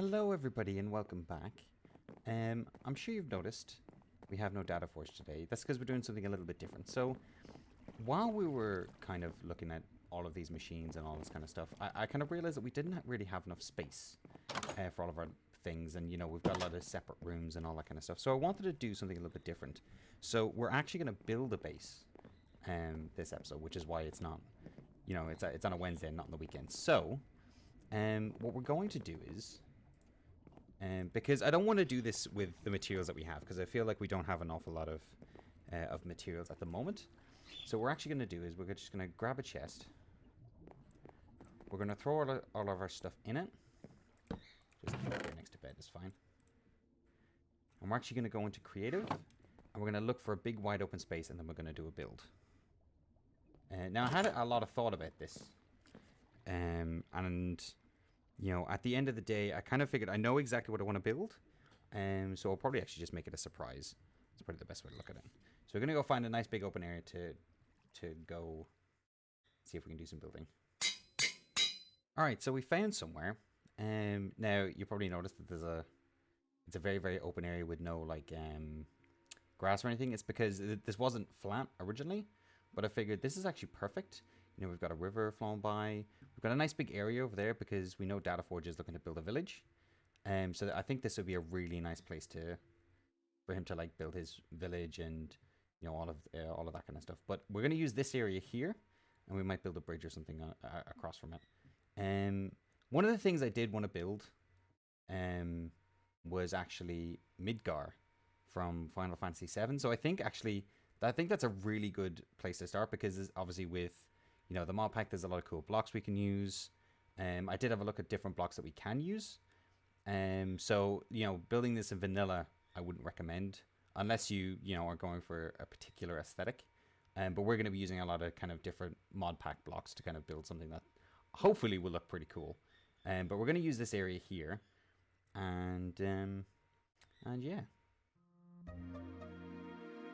Hello everybody and welcome back. I'm sure you've noticed we have no DataForge today. That's because we're doing something a little bit different. So while we were kind of looking at all of these machines and all this kind of stuff, I kind of realized that we didn't really have enough space for all of our things, and you know, we've got a lot of separate rooms and all that kind of stuff. So I wanted to do something a little bit different. So we're actually going to build a base this episode, which is why it's not, you know, it's on a Wednesday and not on the weekend. So what we're going to do is, because I don't want to do this with the materials that we have, because I feel like we don't have an awful lot of materials at the moment. So what we're actually going to do is we're just going to grab a chest. We're going to throw all of our stuff in it. Just throw it here next to bed is fine. And we're actually going to go into creative, and we're going to look for a big wide open space, and then we're going to do a build. Now I had a lot of thought about this, and you know, at the end of the day, I kind of figured I know exactly what I want to build, so I'll probably actually just make it a surprise. That's probably the best way to look at it. So we're going to go find a nice big open area to go see if we can do some building. Alright, so we found somewhere. Now, you probably noticed that it's a very, very open area with no, like, grass or anything. It's because this wasn't flat originally, but I figured this is actually perfect. You know, we've got a river flowing by. We've got a nice big area over there because we know DataForge is looking to build a village. So I think this would be a really nice place for him to like build his village and, you know, all of that kind of stuff. But we're going to use this area here, and we might build a bridge or something across from it. One of the things I did want to build was actually Midgar from Final Fantasy VII. So I think that's a really good place to start, because obviously with, you know, the mod pack, there's a lot of cool blocks we can use. I did have a look at different blocks that we can use. So, you know, building this in vanilla, I wouldn't recommend, unless you know, are going for a particular aesthetic. But we're going to be using a lot of kind of different mod pack blocks to kind of build something that hopefully will look pretty cool. But we're going to use this area here. And yeah.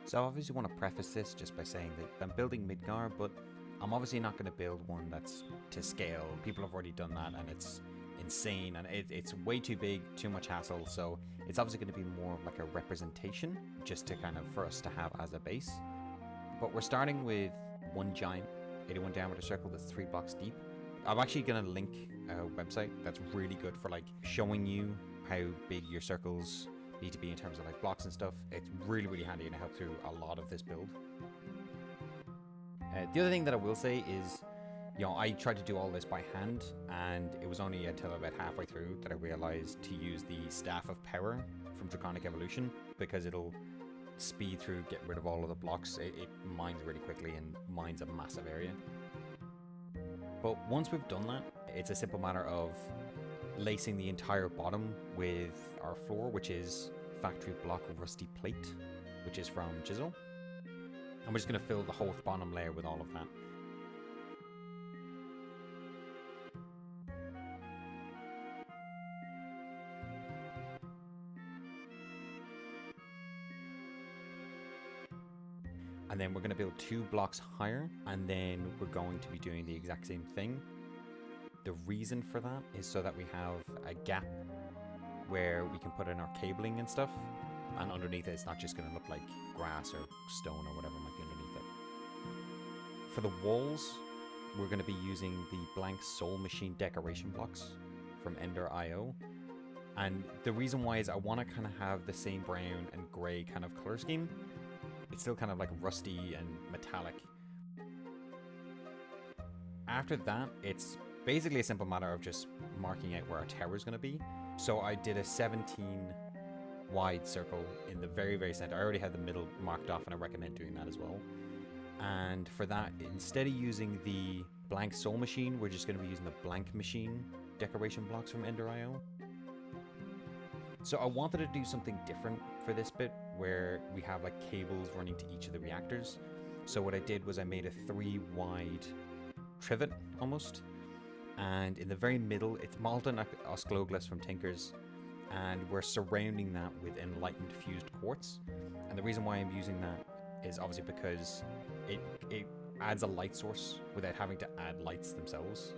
So I obviously want to preface this just by saying that I'm building Midgar, but I'm obviously not going to build one that's to scale. People have already done that, and it's insane, and it's way too big, too much hassle. So it's obviously going to be more of like a representation, just to kind of for us to have as a base. But we're starting with one giant 81 diameter circle that's 3 blocks deep. I'm actually going to link a website that's really good for like showing you how big your circles need to be in terms of like blocks and stuff. It's really, really handy, and it helps through a lot of this build. The other thing that I will say is, you know, I tried to do all this by hand, and it was only until about halfway through that I realized to use the Staff of Power from Draconic Evolution, because it'll speed through, get rid of all of the blocks. It mines really quickly and mines a massive area. But once we've done that, it's a simple matter of lacing the entire bottom with our floor, which is factory block rusty plate, which is from Chisel. And we're just going to fill the whole bottom layer with all of that. And then we're going to build 2 blocks higher, and then we're going to be doing the exact same thing. The reason for that is so that we have a gap where we can put in our cabling and stuff, and underneath it, it's not just going to look like grass or stone or whatever might be underneath it. For the walls, we're going to be using the blank Soul Machine decoration blocks from Ender.io. And the reason why is I want to kind of have the same brown and grey kind of color scheme. It's still kind of like rusty and metallic. After that, it's basically a simple matter of just marking out where our tower is going to be. So I did a 17 wide circle in the very, very center. I already had the middle marked off, and I recommend doing that as well. And for that, instead of using the blank Soul Machine, we're just going to be using the blank machine decoration blocks from Ender.io. So I wanted to do something different for this bit, where we have like cables running to each of the reactors. So what I did was I made a 3 wide trivet almost, and in the very middle it's molten oscilloglyphs from Tinkers, and we're surrounding that with enlightened fused quartz. And the reason why I'm using that is obviously because it adds a light source without having to add lights themselves.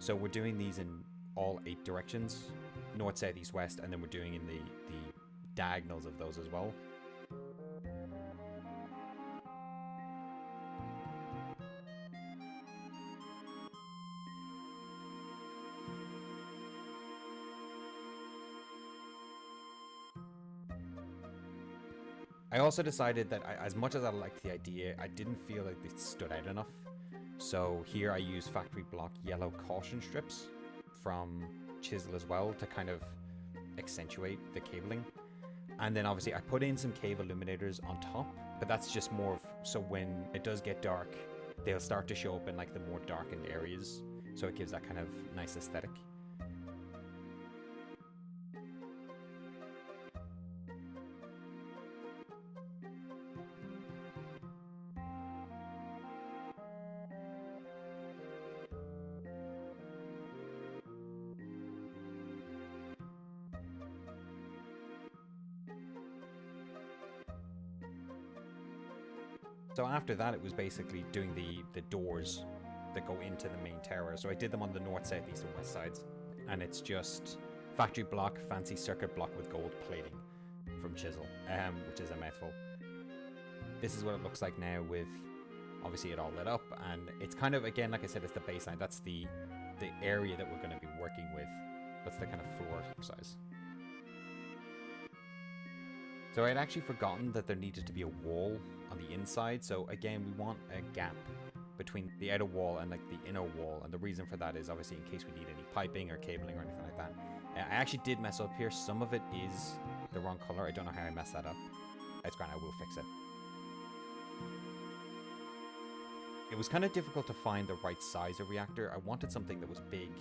So we're doing these in all 8 directions, north, south, east, west, and then we're doing in the diagonals of those as well. I also decided that as much as I liked the idea, I didn't feel like it stood out enough. So here I use factory block yellow caution strips from Chisel as well to kind of accentuate the cabling. And then obviously I put in some cave illuminators on top, but that's just more of, so when it does get dark, they'll start to show up in like the more darkened areas. So it gives that kind of nice aesthetic. So after that, it was basically doing the doors that go into the main tower. So I did them on the north, south, east, and west sides. And it's just factory block, fancy circuit block with gold plating from Chisel, which is a mouthful. This is what it looks like now with, obviously, it all lit up. And it's kind of, again, like I said, it's the baseline. That's the area that we're going to be working with. That's the kind of floor size. So I'd actually forgotten that there needed to be a wall on the inside. So again, we want a gap between the outer wall and like the inner wall. And the reason for that is obviously in case we need any piping or cabling or anything like that. I actually did mess up here. Some of it is the wrong color. I don't know how I messed that up. It's grand, I will fix it. It was kind of difficult to find the right size of reactor. I wanted something that was big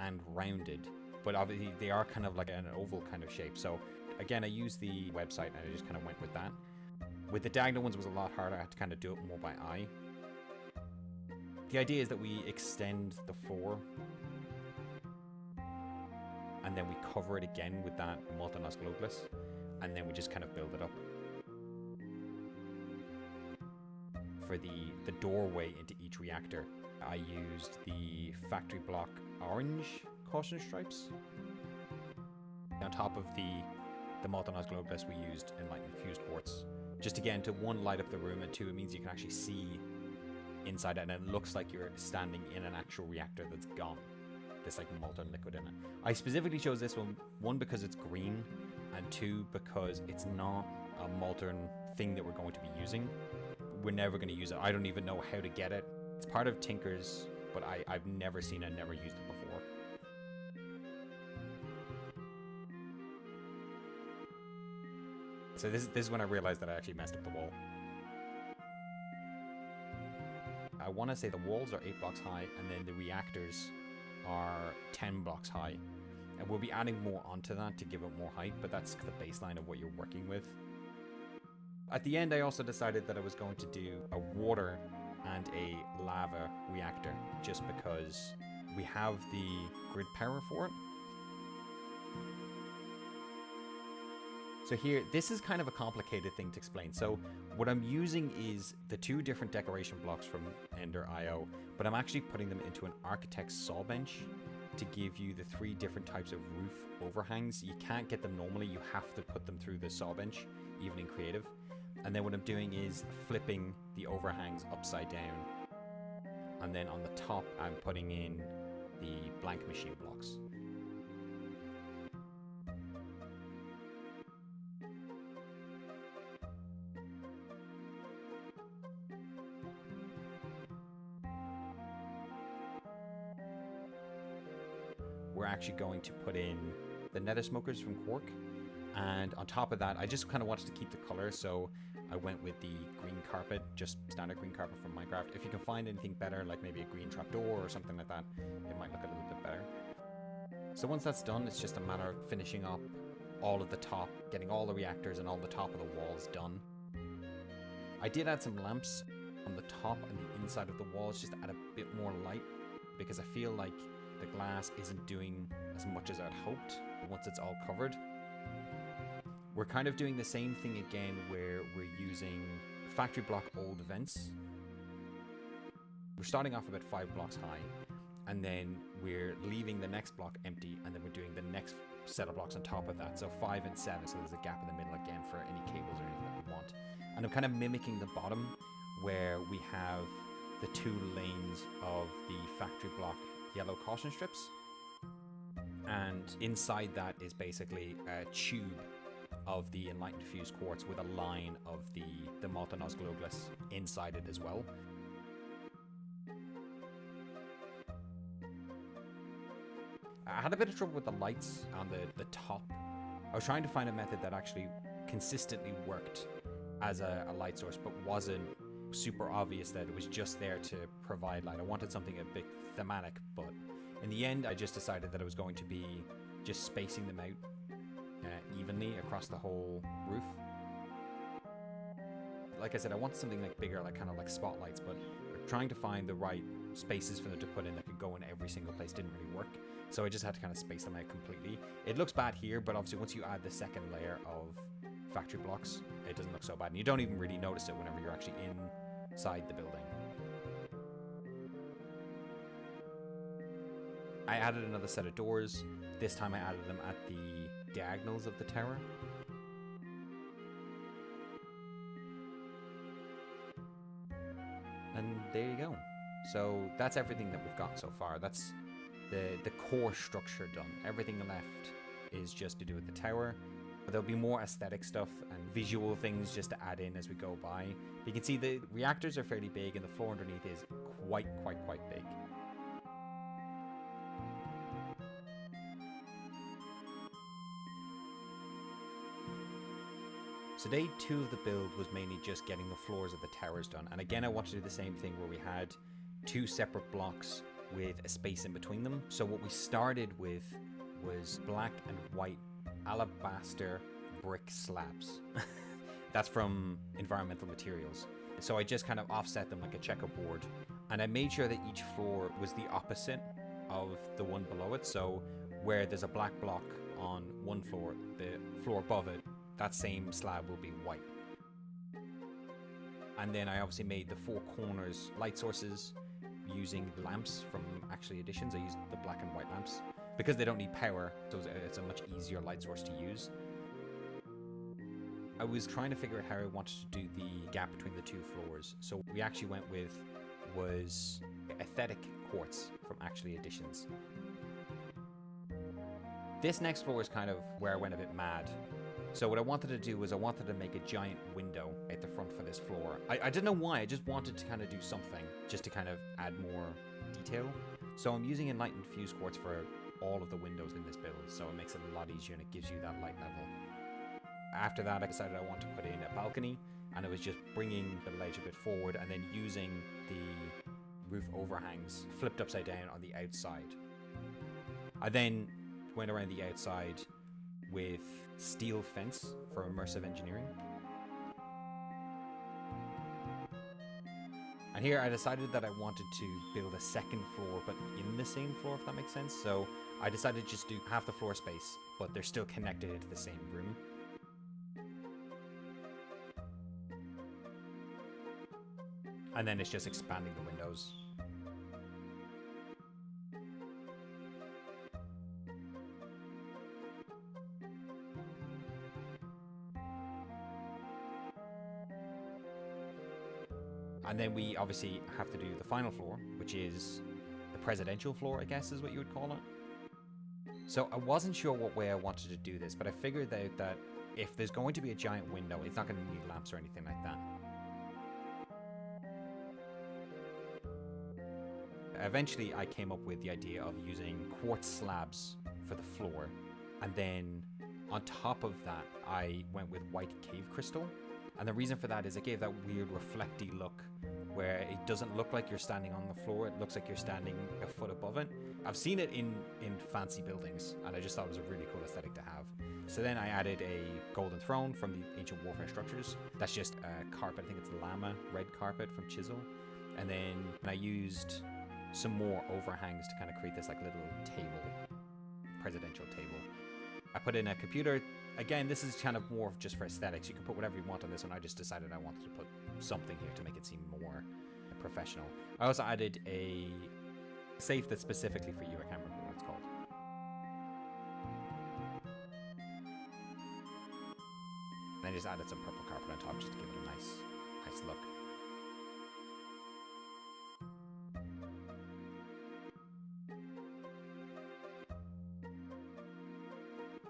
and rounded, but obviously they are kind of like an oval kind of shape. So again, I used the website and I just kind of went with that. With the diagonal ones, it was a lot harder. I had to kind of do it more by eye. The idea is that we extend the floor and then we cover it again with that multi-nos globaless, and then we just kind of build it up. For the doorway into each reactor, I used the factory block orange caution stripes. On top of the multi-nos globaless, we used enlightened fused quartz. Just again, to one, light up the room, and two, it means you can actually see inside it, and it looks like you're standing in an actual reactor that's gone. There's like molten liquid in it. I specifically chose this one because it's green, and two, because it's not a molten thing that we're going to be using. We're never going to use it. I don't even know how to get it. It's part of Tinker's, but I've never seen it, never used it before. So this is when I realized that I actually messed up the wall. I want to say the walls are 8 blocks high, and then the reactors are 10 blocks high. And we'll be adding more onto that to give it more height, but that's the baseline of what you're working with. At the end, I also decided that I was going to do a water and a lava reactor, just because we have the grid power for it. So here, this is kind of a complicated thing to explain. So what I'm using is the 2 different decoration blocks from Ender.io, but I'm actually putting them into an architect's saw bench to give you the 3 different types of roof overhangs. You can't get them normally, you have to put them through the saw bench, even in creative. And then what I'm doing is flipping the overhangs upside down. And then on the top, I'm putting in the blank machine blocks. We're actually going to put in the nether smokers from Quark. And on top of that, I just kind of wanted to keep the color, so I went with the green carpet, just standard green carpet from Minecraft. If you can find anything better, like maybe a green trapdoor or something like that, it might look a little bit better. So once that's done, it's just a matter of finishing up all of the top, getting all the reactors and all the top of the walls done. I did add some lamps on the top and the inside of the walls just to add a bit more light, because I feel like the glass isn't doing as much as I'd hoped once it's all covered. We're kind of doing the same thing again, where we're using factory block old vents. We're starting off about 5 blocks high, and then we're leaving the next block empty, and then we're doing the next set of blocks on top of that. So 5 and 7, so there's a gap in the middle again for any cables or anything that we want. And I'm kind of mimicking the bottom where we have the 2 lanes of the factory block yellow caution strips. And inside that is basically a tube of the enlightened fused quartz with a line of the molten osglobulus inside it as well. I had a bit of trouble with the lights on the top. I was trying to find a method that actually consistently worked as a light source, but wasn't super obvious that it was just there to provide light. I wanted something a bit thematic, but in the end I just decided that I was going to be just spacing them out evenly across the whole roof. Like I said, I wanted something like bigger, like kind of like spotlights, but trying to find the right spaces for them to put in that could go in every single place didn't really work. So I just had to kind of space them out completely. It looks bad here, but obviously once you add the second layer of factory blocks, it doesn't look so bad. And you don't even really notice it whenever you're actually inside the building. I added another set of doors. This time I added them at the diagonals of the tower. And there you go. So that's everything that we've got so far. That's the core structure done. Everything left is just to do with the tower. There'll be more aesthetic stuff and visual things just to add in as we go by. You can see the reactors are fairly big and the floor underneath is quite big. So day 2 of the build was mainly just getting the floors of the towers done. And again, I wanted to do the same thing where we had 2 separate blocks with a space in between them. So what we started with was black and white alabaster brick slabs. That's from Environmental Materials. So I just kind of offset them like a checkerboard, and I made sure that each floor was the opposite of the one below it. So where there's a black block on one floor, the floor above it, that same slab will be white. And then I obviously made the 4 corners light sources using lamps from Actually Editions. I used the black and white lamps because they don't need power, so it's a much easier light source to use. I was trying to figure out how I wanted to do the gap between the 2 floors. So we actually went with was aesthetic quartz from Actually Editions. This next floor is kind of where I went a bit mad. So what I wanted to do was I wanted to make a giant window at the front for this floor. I didn't know why, I just wanted to kind of do something just to kind of add more detail. So I'm using enlightened fused quartz for all of the windows in this build, so it makes it a lot easier and it gives you that light level. After that I decided I want to put in a balcony, and it was just bringing the ledge a bit forward and then using the roof overhangs flipped upside down on the outside. I then went around the outside with steel fence for immersive engineering. And here I decided that I wanted to build a second floor, but in the same floor, if that makes sense. So I decided to just do half the floor space, but they're still connected into the same room. And then it's just expanding the windows. And then we obviously have to do the final floor, which is the presidential floor, I guess is what you would call it. So I wasn't sure what way I wanted to do this, but I figured out that if there's going to be a giant window, it's not going to need lamps or anything like that. Eventually I came up with the idea of using quartz slabs for the floor, and then on top of that I went with white cave crystal. And the reason for that is it gave that weird reflecty look where it doesn't look like you're standing on the floor, it looks like you're standing a foot above it. I've seen it in fancy buildings, and I just thought it was a really cool aesthetic to have. So then I added a golden throne from the Ancient Warfare Structures. That's just a carpet, I think it's llama red carpet from Chisel. And then I used some more overhangs to kind of create this like little table, presidential table. I put in a computer. Again, this is kind of more of just for aesthetics. You can put whatever you want on this one. I just decided I wanted to put something here to make it seem more professional. I also added a safe that's specifically for you. I can't remember what it's called. And I just added some purple carpet on top just to give it a nice look.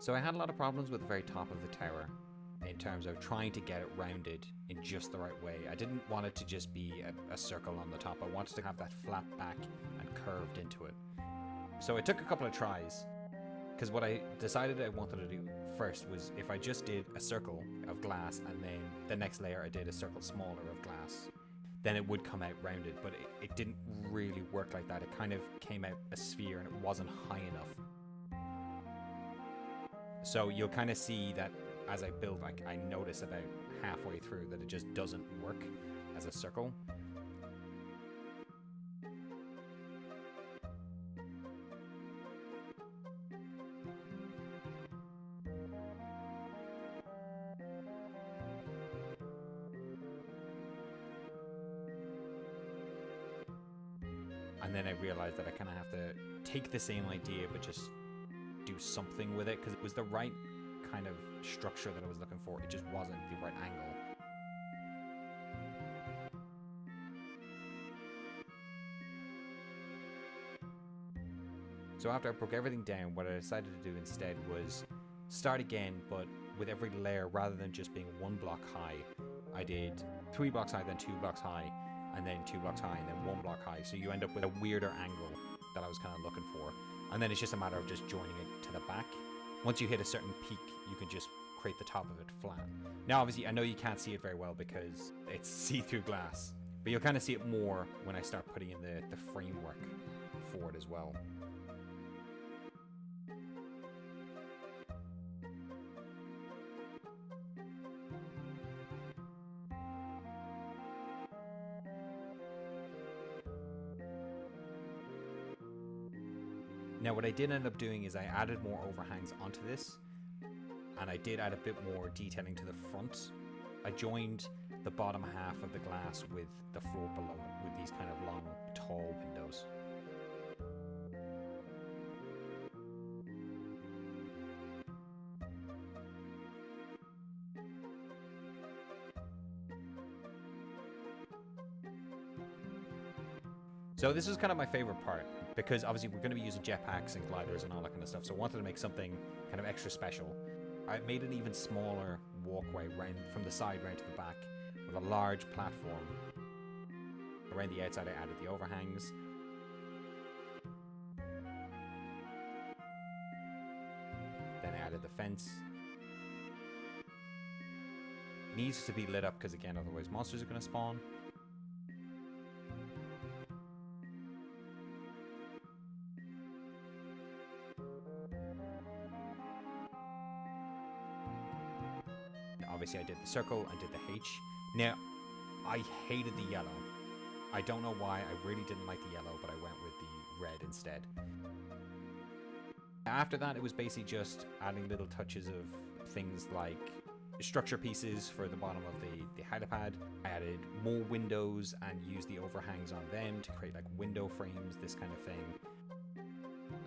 So I had a lot of problems with the very top of the tower in terms of trying to get it rounded in just the right way. I didn't want it to just be a circle on the top. I wanted to have that flat back and curved into it. So it took a couple of tries, because what I decided I wanted to do first was if I just did a circle of glass and then the next layer I did a circle smaller of glass, then it would come out rounded, but it didn't really work like that. It kind of came out a sphere and it wasn't high enough. So you'll kind of see that as I build, like, I notice about halfway through that it just doesn't work as a circle. And then I realized that I kind of have to take the same idea but just do something with it, because it was the right kind of structure that I was looking for. It just wasn't the right angle. So after I broke everything down, what I decided to do instead was start again, but with every layer, rather than just being 1 block high, I did 3 blocks high, then 2 blocks high, and then 2 blocks high, and then 1 block high. So you end up with a weirder angle that I was kind of looking for. And then it's just a matter of just joining it to the back. Once you hit a certain peak, you can just create the top of it flat. Now, obviously, I know you can't see it very well because it's see-through glass, but you'll kind of see it more when I start putting in the framework for it as well. Now what I did end up doing is I added more overhangs onto this, and I did add a bit more detailing to the front. I joined the bottom half of the glass with the floor below it with these kind of long, tall windows. So this is kind of my favorite part, because obviously we're going to be using jetpacks and gliders and all that kind of stuff, so I wanted to make something kind of extra special. I made an even smaller walkway from the side round to the back with a large platform. Around the outside I added the overhangs. Then I added the fence. It needs to be lit up because, again, otherwise monsters are going to spawn. Obviously I did the circle and did the H. Now, I hated the yellow. I don't know why. I really didn't like the yellow, but I went with the red instead. After that, it was basically just adding little touches of things like structure pieces for the bottom of the helipad. I added more windows and used the overhangs on them to create like window frames, this kind of thing.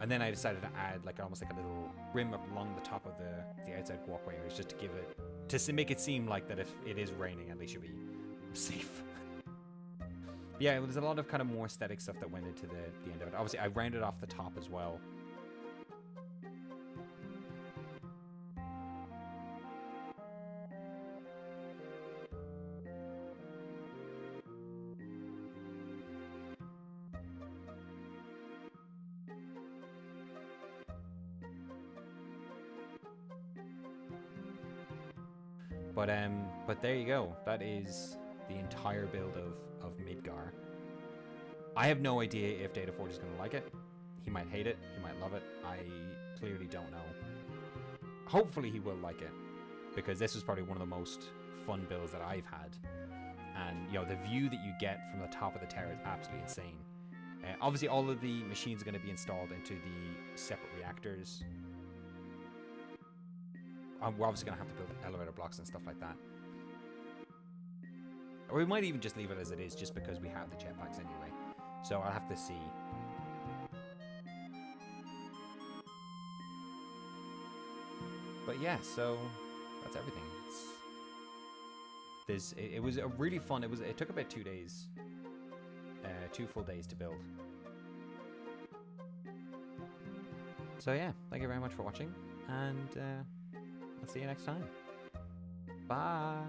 And then I decided to add like almost like a little rim along the top of the outside walkway, just to give it, to make it seem like that if it is raining, at least you'll be safe. Yeah, there's a lot of kind of more aesthetic stuff that went into the end of it. Obviously, I rounded off the top as well. But there you go. That is the entire build of Midgar. I have no idea if DataForge is going to like it. He might hate it. He might love it. I clearly don't know. Hopefully he will like it, because this was probably one of the most fun builds that I've had. And, you know, the view that you get from the top of the tower is absolutely insane. Obviously, all of the machines are going to be installed into the separate reactors. We're obviously going to have to build elevator blocks and stuff like that. Or we might even just leave it as it is, just because we have the jetpacks anyway. So I'll have to see. But yeah, so that's everything. It was a really fun. It took about 2 days, 2 full days to build. So yeah, thank you very much for watching, and I'll see you next time. Bye.